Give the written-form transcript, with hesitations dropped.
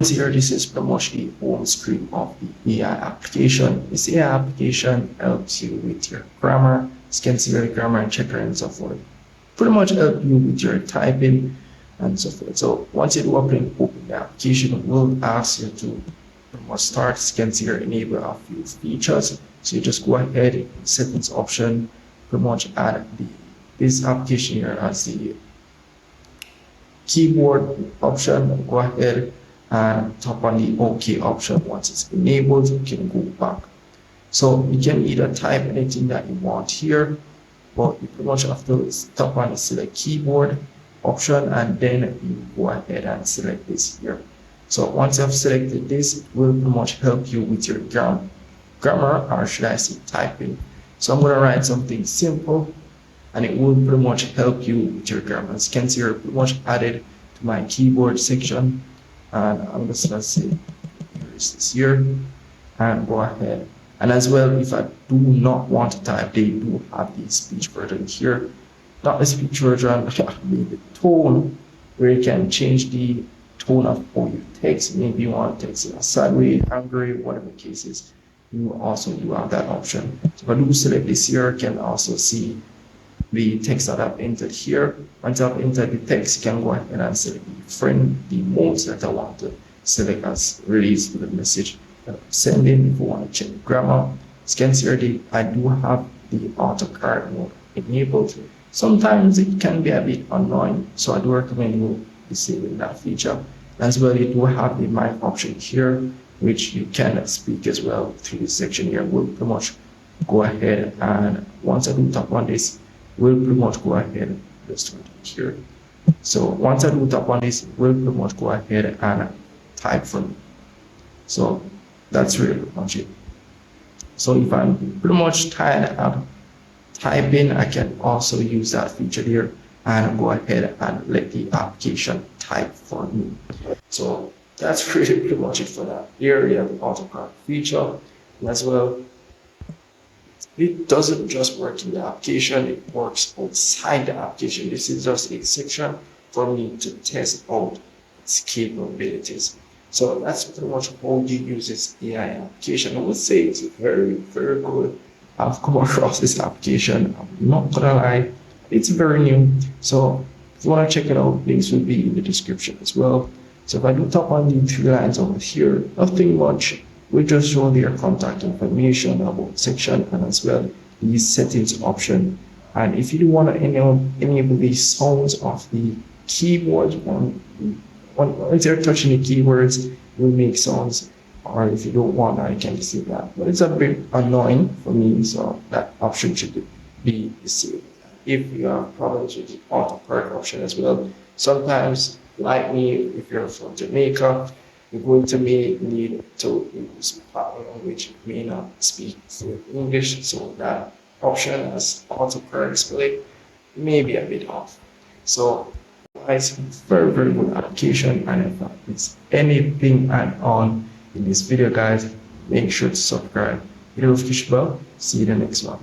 Here, this is pretty much the home screen of the AI application. This AI application helps you with your grammar. You can see your grammar and checker and so forth. Pretty much help you with your typing and so forth. So once you do open the application, it will ask you to pretty much start. You can see here enable a few features. So you just go ahead in settings option, pretty much add this application here as the keyboard option. Go ahead and tap on the OK option. Once it's enabled, you can go back. So you can either type anything that you want here, but you pretty much have to tap on the select keyboard option and then you go ahead and select this here. So once you have selected this, it will pretty much help you with your grammar, or should I say typing. So I'm going to write something simple and it will pretty much help you with your grammar. As you can see, pretty much added to my keyboard section. And I'm just going to say, here is this here, and go ahead. And as well, if I do not want to type, they do have the speech version here. Not the speech version, the tone, where you can change the tone of how you text. Maybe you want to text in a sad way, angry, whatever the case is. You also do have that option. So if I do select this here, you can also see the text that I've entered here. Once I've entered the text, you can go ahead and select the modes that I want to select as release to the message that I'm sending. If you want to check grammar, you can see here I do have the autocorrect mode enabled. Sometimes it can be a bit annoying, so I do recommend you disabling that feature. As well, you do have the mic option here, which you can speak as well through this section here. We'll pretty much go ahead and once I do tap on this, we'll pretty much go ahead and just here. So once I do tap on this, we'll pretty much go ahead and type for me. So that's really pretty much it. So if I'm pretty much tired of typing, I can also use that feature here and go ahead and let the application type for me. So that's really pretty much it for that. Here we have the autocorrect feature as well. It doesn't just work in the application, it works outside the application. This is just a section for me to test out its capabilities. So that's pretty much how you use this AI application. I would say it's very, very good. I've come across this application. I'm not gonna lie, it's very new. So if you want to check it out, links will be in the description as well. So if I do tap on the three lines over here, nothing much. We just show their contact information about section and as well the settings option. And if you do want to enable the sounds of the keyboard, once you're touching the keywords, it will make sounds. Or if you don't want that, you can see that. But it's a bit annoying for me, so that option should be disabled. If you have problems with the autocorrect option as well, sometimes, like me, if you're from Jamaica, you're going to need to use partner which may not speak fluent English, so that option as autocorrect display may be a bit off. So it's a very, very good application, and if it's anything add on in this video, guys, make sure to subscribe, hit the notification bell. See you in the next one.